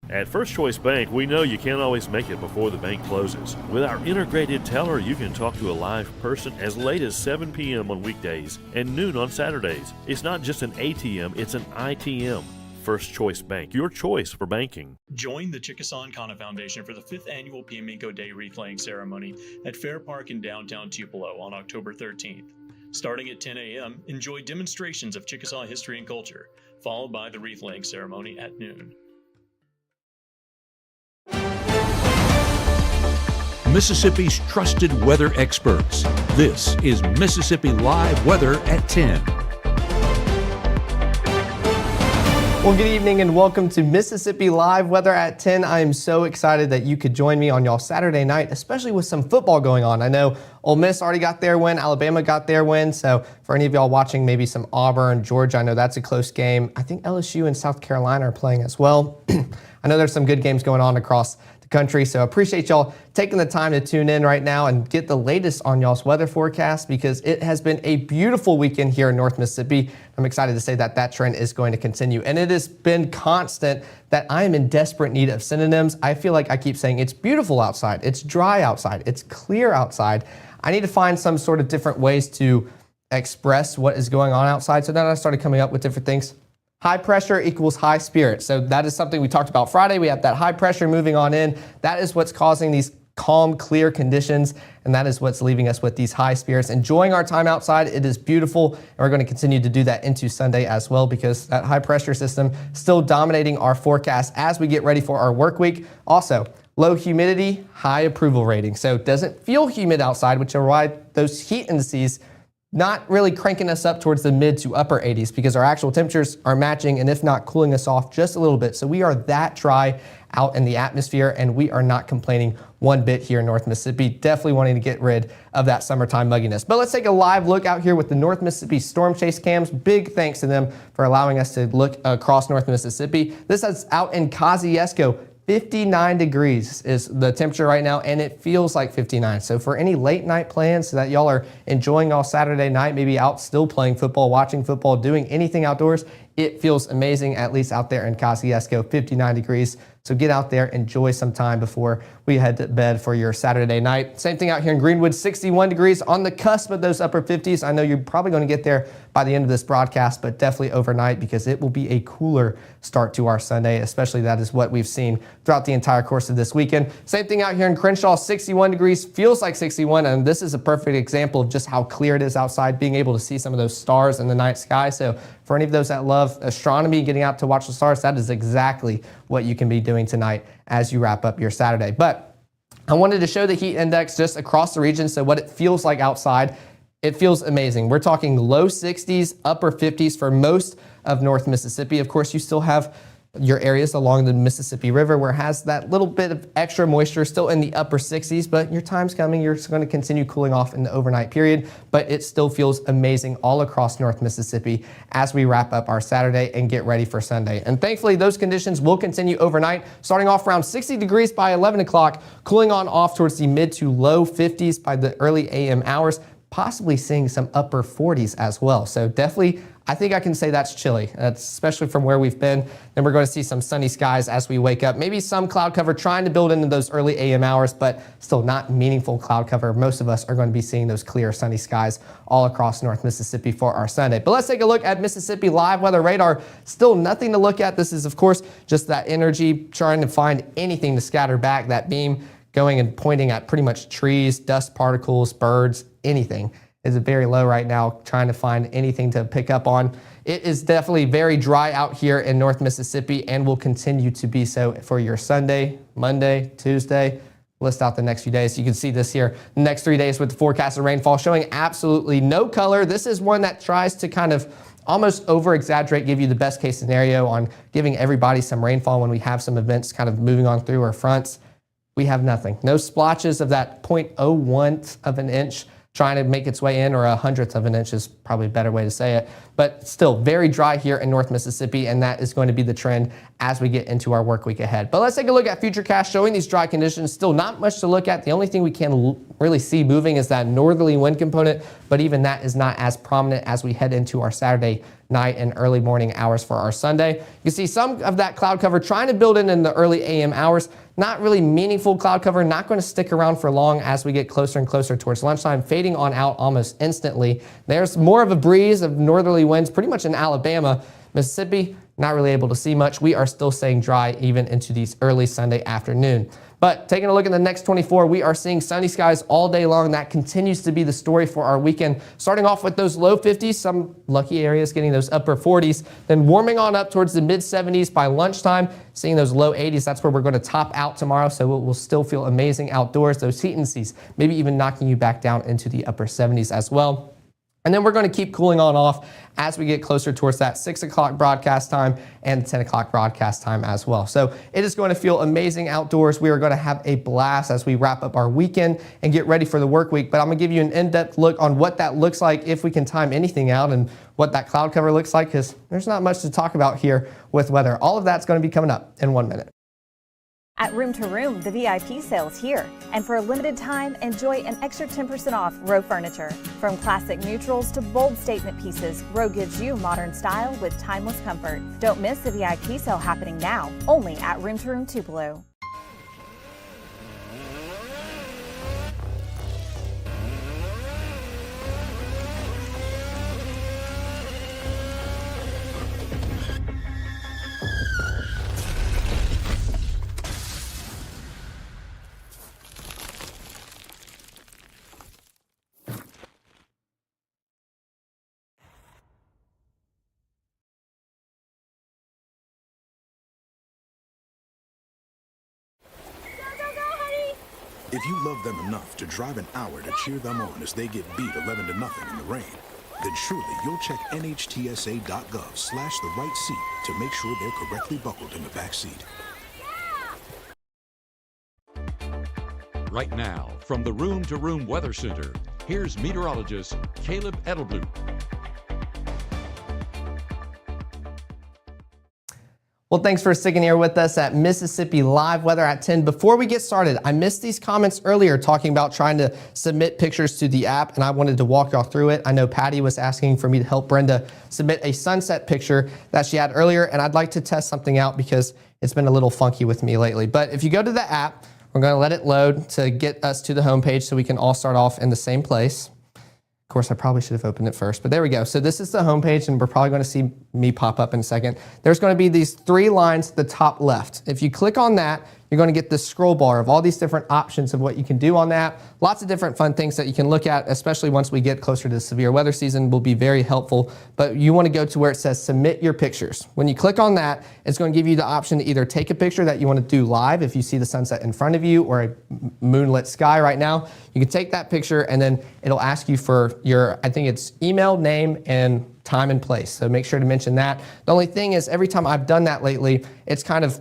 At First Choice Bank, we know you can't always make it before the bank closes. With our integrated teller, you can talk to a live person as late as 7 p.m. on weekdays and noon on Saturdays. It's not just an ATM, it's an ITM. First Choice Bank, your choice for banking. Join the Chickasaw and Kana Foundation for the 5th Annual Piamico Day Wreath-Laying Ceremony at Fair Park in downtown Tupelo on October 13th. Starting at 10 a.m., enjoy demonstrations of Chickasaw history and culture, followed by the wreath-laying ceremony at noon. Mississippi's trusted weather experts. This is Mississippi Live Weather at 10. Well, good evening and welcome to Mississippi Live Weather at 10. I am so excited that you could join me on y'all Saturday night, especially with some football going on. I know Ole Miss already got their win, Alabama got their win, so for any of y'all watching maybe some Auburn, Georgia, I know that's a close game. I think LSU and South Carolina are playing as well. I know there's some good games going on across the country, so appreciate y'all taking the time to tune in right now and get the latest on y'all's weather forecast because it has been a beautiful weekend here in North Mississippi. I'm excited to say that that trend is going to continue, and it has been constant that I am in desperate need of synonyms. I feel like I keep saying it's beautiful outside, it's dry outside, it's clear outside. I need to find some sort of different ways to express what is going on outside, so then I started coming up with different things. High pressure equals high spirit. So that is something we talked about Friday. We have that high pressure moving on in. That is what's causing these calm, clear conditions, and that is what's leaving us with these high spirits. Enjoying our time outside. It is beautiful, and we're going to continue to do that into Sunday as well because that high pressure system still dominating our forecast as we get ready for our work week. Also, low humidity, high approval rating. So it doesn't feel humid outside, which are why those heat indices not really cranking us up towards the mid to upper 80s because our actual temperatures are matching and if not cooling us off just a little bit. So we are that dry out in the atmosphere and we are not complaining one bit here in North Mississippi. Definitely wanting to get rid of that summertime mugginess. But let's take a live look out here with the North Mississippi Storm Chase cams. Big thanks to them for allowing us to look across North Mississippi. This is out in Kosciuszko. 59 degrees is the temperature right now, and it feels like 59. So for any late night plans so that y'all are enjoying all Saturday night, maybe out still playing football, watching football, doing anything outdoors, it feels amazing, at least out there in Kosciuszko, 59 degrees. So get out there, enjoy some time before we head to bed for your Saturday night. Same thing out here in Greenwood, 61 degrees on the cusp of those upper 50s. I know you're probably going to get there by the end of this broadcast, but definitely overnight because it will be a cooler start to our Sunday, especially that is what we've seen throughout the entire course of this weekend. Same thing out here in Crenshaw, 61 degrees, feels like 61, and this is a perfect example of just how clear it is outside, being able to see some of those stars in the night sky. So for any of those that love astronomy, getting out to watch the stars, that is exactly what you can be doing tonight as you wrap up your Saturday. But I wanted to show the heat index just across the region, so what it feels like outside. It feels amazing. We're talking low 60s, upper 50s for most of North Mississippi. Of course, you still have your areas along the Mississippi River where it has that little bit of extra moisture still in the upper 60s, but your time's coming. You're going to continue cooling off in the overnight period, but it still feels amazing all across North Mississippi as we wrap up our Saturday and get ready for Sunday. And thankfully, those conditions will continue overnight, starting off around 60 degrees by 11 o'clock, cooling on off towards the mid to low 50s by the early AM hours, possibly seeing some upper 40s as well. So definitely, I think I can say that's chilly. That's especially from where we've been. Then we're going to see some sunny skies as we wake up. Maybe some cloud cover trying to build into those early AM hours, but still not meaningful cloud cover. Most of us are going to be seeing those clear sunny skies all across North Mississippi for our Sunday. But let's take a look at Mississippi Live Weather Radar. Still nothing to look at. This is, of course, just that energy trying to find anything to scatter back, that beam going and pointing at pretty much trees, dust particles, birds, anything. Is very low right now, trying to find anything to pick up on. It is definitely very dry out here in North Mississippi and will continue to be so for your Sunday, Monday, Tuesday. List out the next few days. You can see this here. The next 3 days with the forecast of rainfall showing absolutely no color. This is one that tries to kind of almost over-exaggerate, give you the best case scenario on giving everybody some rainfall when we have some events kind of moving on through our fronts. We have nothing. No splotches of that 0.01 of an inch trying to make its way in, or 1/100th of an inch is probably a better way to say it. But still very dry here in North Mississippi, and that is going to be the trend as we get into our work week ahead. But let's take a look at Futurecast showing these dry conditions. Still not much to look at. The only thing we can really see moving is that northerly wind component, but even that is not as prominent as we head into our Saturday night and early morning hours for our Sunday. You can see some of that cloud cover trying to build in the early AM hours. Not really meaningful cloud cover, not going to stick around for long as we get closer and closer towards lunchtime, fading on out almost instantly. There's more of a breeze of northerly winds pretty much in Alabama. Mississippi, not really able to see much. We are still staying dry even into these early Sunday afternoon. But taking a look at the next 24, we are seeing sunny skies all day long. That continues to be the story for our weekend. Starting off with those low 50s, some lucky areas getting those upper 40s, then warming on up towards the mid 70s by lunchtime, seeing those low 80s. That's where we're going to top out tomorrow, so we'll still feel amazing outdoors. Those heat indices, maybe even knocking you back down into the upper 70s as well. And then we're going to keep cooling on off as we get closer towards that 6 o'clock broadcast time and 10 o'clock broadcast time as well. So it is going to feel amazing outdoors. We are going to have a blast as we wrap up our weekend and get ready for the work week. But I'm going to give you an in-depth look on what that looks like if we can time anything out and what that cloud cover looks like, because there's not much to talk about here with weather. All of that's going to be coming up in 1 minute. At Room to Room, the VIP sale is here. And for a limited time, enjoy an extra 10% off Row furniture. From classic neutrals to bold statement pieces, Row gives you modern style with timeless comfort. Don't miss the VIP sale happening now, only at Room to Room Tupelo. If you love them enough to drive an hour to cheer them on as they get beat 11-0 in the rain, then surely you'll check NHTSA.gov/the right seat to make sure they're correctly buckled in the back seat. Right now, from the Room to Room Weather Center, here's meteorologist Caleb Edelblut. Well, thanks for sticking here with us at Mississippi Live Weather at 10. Before we get started, I missed these comments earlier talking about trying to submit pictures to the app, and I wanted to walk y'all through it. I know Patty was asking for me to help Brenda submit a sunset picture that she had earlier, and I'd like to test something out because it's been a little funky with me lately. But if you go to the app, we're going to let it load to get us to the homepage so we can all start off in the same place. Of course, I probably should have opened it first, but there we go. So this is the homepage, and we're probably going to see me pop up in a second. There's going to be these 3 lines at the top left. If you click on that, you're going to get this scroll bar of all these different options of what you can do on the app. Lots of different fun things that you can look at, especially once we get closer to the severe weather season, will be very helpful. But you want to go to where it says submit your pictures. When you click on that, it's going to give you the option to either take a picture that you want to do live if you see the sunset in front of you or a moonlit sky right now. You can take that picture and then it'll ask you for your, I think it's email, name, and time and place. So make sure to mention that. The only thing is every time I've done that lately, it's kind of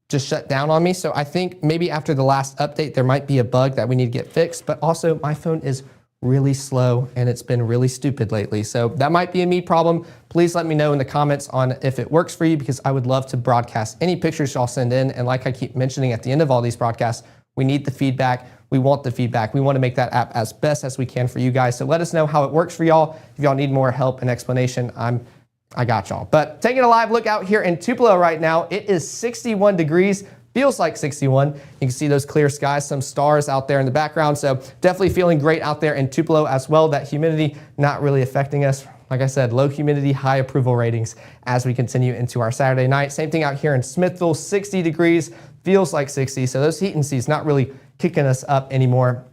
just shut down on me. So I think maybe after the last update, there might be a bug that we need to get fixed, but also my phone is really slow and it's been really stupid lately. So that might be a me problem. Please let me know in the comments on if it works for you, because I would love to broadcast any pictures y'all send in. And like I keep mentioning at the end of all these broadcasts, we need the feedback. We want the feedback. We want to make that app as best as we can for you guys. So let us know how it works for y'all. If y'all need more help and explanation, I got y'all. But taking a live look out here in Tupelo right now, it is 61 degrees, feels like 61. You can see those clear skies, some stars out there in the background. So definitely feeling great out there in Tupelo as well. That humidity not really affecting us. Like I said, low humidity, high approval ratings as we continue into our Saturday night. Same thing out here in Smithville, 60 degrees, feels like 60. So those heat indices not really kicking us up anymore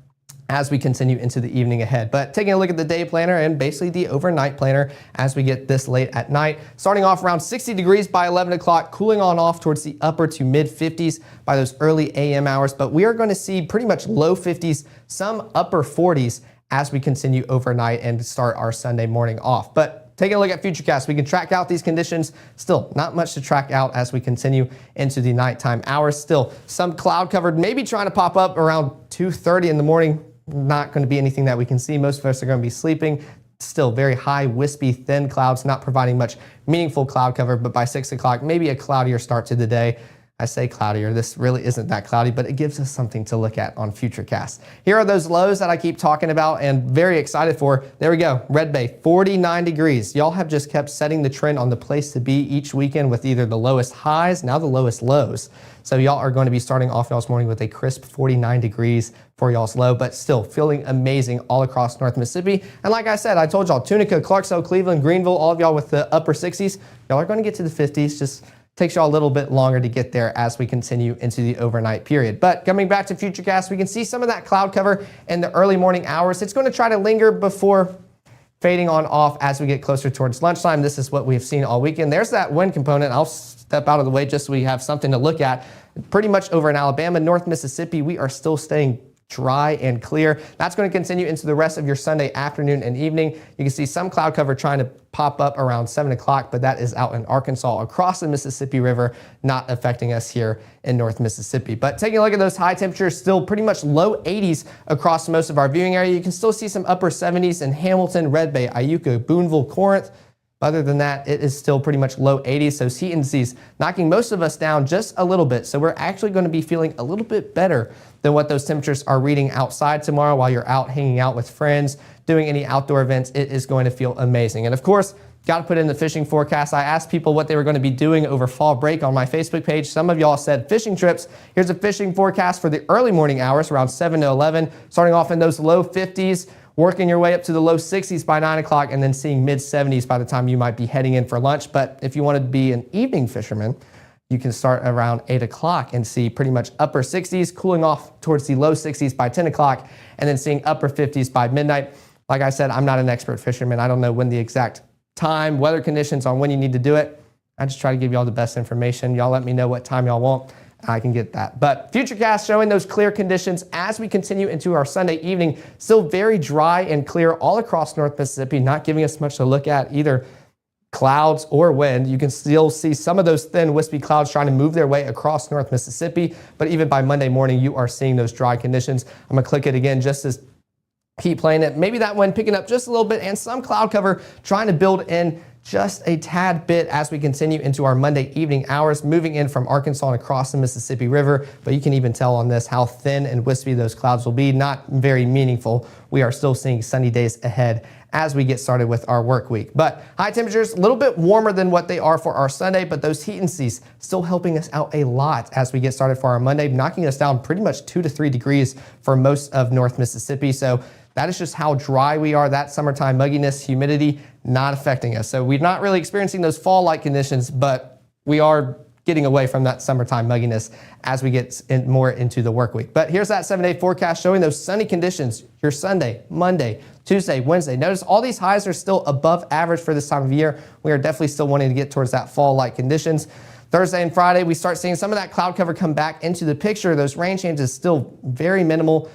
as we continue into the evening ahead. But taking a look at the day planner and basically the overnight planner as we get this late at night. Starting off around 60 degrees by 11 o'clock, cooling on off towards the upper to mid 50s by those early AM hours. But we are going to see pretty much low 50s, some upper 40s as we continue overnight and start our Sunday morning off. But taking a look at Futurecast, we can track out these conditions. Still not much to track out as we continue into the nighttime hours. Still some cloud covered, maybe trying to pop up around 2:30 in the morning. Not going to be anything that we can see. Most of us are going to be sleeping. Still very high, wispy, thin clouds, not providing much meaningful cloud cover. But by 6 o'clock, maybe a cloudier start to the day. I say cloudier, this really isn't that cloudy, but it gives us something to look at on Futurecast. Here are those lows that I keep talking about and very excited for. There we go, Red Bay, 49 degrees. Y'all have just kept setting the trend on the place to be each weekend with either the lowest highs, now the lowest lows. So y'all are going to be starting off y'all's morning with a crisp 49 degrees for y'all's low, but still feeling amazing all across North Mississippi. And like I said, I told y'all, Tunica, Clarksville, Cleveland, Greenville, all of y'all with the upper 60s, y'all are going to get to the 50s. Just takes y'all a little bit longer to get there as we continue into the overnight period. But coming back to Futurecast, we can see some of that cloud cover in the early morning hours. It's going to try to linger before fading on off as we get closer towards lunchtime. This is what we've seen all weekend. There's that wind component. I'll step out of the way just so we have something to look at. Pretty much over in Alabama, North Mississippi, we are still staying dry and clear. That's going to continue into the rest of your Sunday afternoon and evening. You can see some cloud cover trying to pop up around 7 o'clock, but that is out in Arkansas across the Mississippi River, not affecting us here in North Mississippi. But taking a look at those high temperatures, still pretty much low 80s across most of our viewing area. You can still see some upper 70s in Hamilton, Red Bay, Iuka, Boonville, Corinth. Other than that, it is still pretty much low 80s. Those heat indices knocking most of us down just a little bit. So we're actually going to be feeling a little bit better than what those temperatures are reading outside tomorrow while you're out hanging out with friends, doing any outdoor events. It is going to feel amazing. And of course, got to put in the fishing forecast. I asked people what they were going to be doing over fall break on my Facebook page. Some of y'all said fishing trips. Here's a fishing forecast for the early morning hours around 7 to 11, starting off in those low 50s. Working your way up to the low 60s by 9 o'clock and then seeing mid 70s by the time you might be heading in for lunch. But if you want to be an evening fisherman, you can start around 8 o'clock and see pretty much upper 60s, cooling off towards the low 60s by 10 o'clock, and then seeing upper 50s by midnight. Like I said, I'm not an expert fisherman. I don't know when the exact time, weather conditions on when you need to do it. I just try to give y'all the best information. Y'all let me know what time y'all want. I can get that. But Futurecast showing those clear conditions as we continue into our Sunday evening. Still very dry and clear all across North Mississippi, not giving us much to look at, either clouds or wind. You can still see some of those thin wispy clouds trying to move their way across North Mississippi. But even by Monday morning, you are seeing those dry conditions. I'm going to click it again just to keep playing it. Maybe that wind picking up just a little bit and some cloud cover trying to build in just a tad bit as we continue into our Monday evening hours, moving in from Arkansas and across the Mississippi River. But you can even tell on this how thin and wispy those clouds will be. Not very meaningful. We are still seeing sunny days ahead as we get started with our work week. But high temperatures, a little bit warmer than what they are for our Sunday, but those heat indices still helping us out a lot as we get started for our Monday, knocking us down pretty much 2 to 3 degrees for most of North Mississippi. So that is just how dry we are. That summertime mugginess, humidity, not affecting us. So we're not really experiencing those fall-like conditions, but we are getting away from that summertime mugginess as we get more into the work week. But here's that 7-day forecast showing those sunny conditions your Sunday, Monday, Tuesday, Wednesday. Notice all these highs are still above average for this time of year. We are definitely still wanting to get towards that fall-like conditions. Thursday and Friday, we start seeing some of that cloud cover come back into the picture. Those rain changes still very minimal.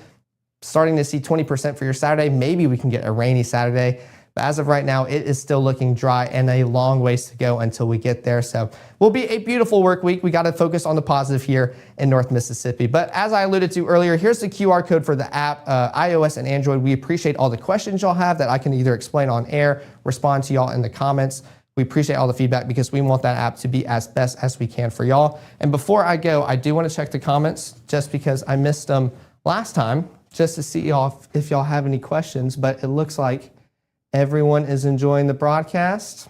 Starting to see 20% for your Saturday. Maybe we can get a rainy Saturday. But as of right now, it is still looking dry and a long ways to go until we get there. So will be a beautiful work week. We got to focus on the positive here in North Mississippi. But as I alluded to earlier, here's the QR code for the app, iOS and Android. We appreciate all the questions y'all have that I can either explain on air, respond to y'all in the comments. We appreciate all the feedback because we want that app to be as best as we can for y'all. And before I go, I do want to check the comments just because I missed them last time, just to see y'all if y'all have any questions, but it looks like everyone is enjoying the broadcast.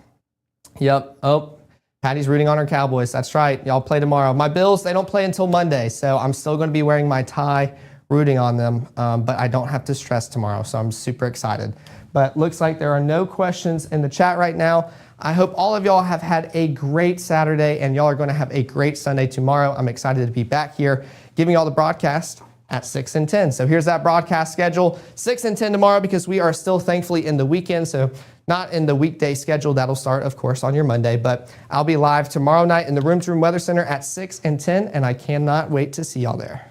Yep. Oh, Patty's rooting on her Cowboys. That's right. Y'all play tomorrow. My Bills, they don't play until Monday, so I'm still going to be wearing my tie, rooting on them, but I don't have to stress tomorrow, so I'm super excited. But looks like there are no questions in the chat right now. I hope all of y'all have had a great Saturday, and y'all are going to have a great Sunday tomorrow. I'm excited to be back here giving y'all the broadcast at 6 and 10. So here's that broadcast schedule, 6 and 10 tomorrow, because we are still thankfully in the weekend. So not in the weekday schedule. That'll start, of course, on your Monday, but I'll be live tomorrow night in the Room to Room Weather Center at 6 and 10, and I cannot wait to see y'all there.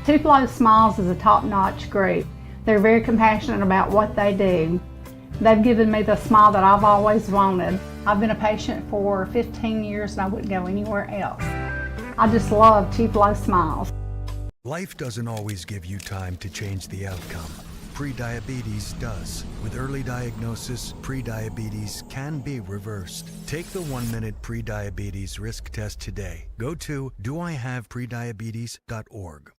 Tupelo Smiles is a top-notch group. They're very compassionate about what they do. They've given me the smile that I've always wanted. I've been a patient for 15 years and I wouldn't go anywhere else. I just love Tupelo Smiles. Life doesn't always give you time to change the outcome. Prediabetes does. With early diagnosis, prediabetes can be reversed. Take the 1-minute prediabetes risk test today. Go to doihaveprediabetes.org.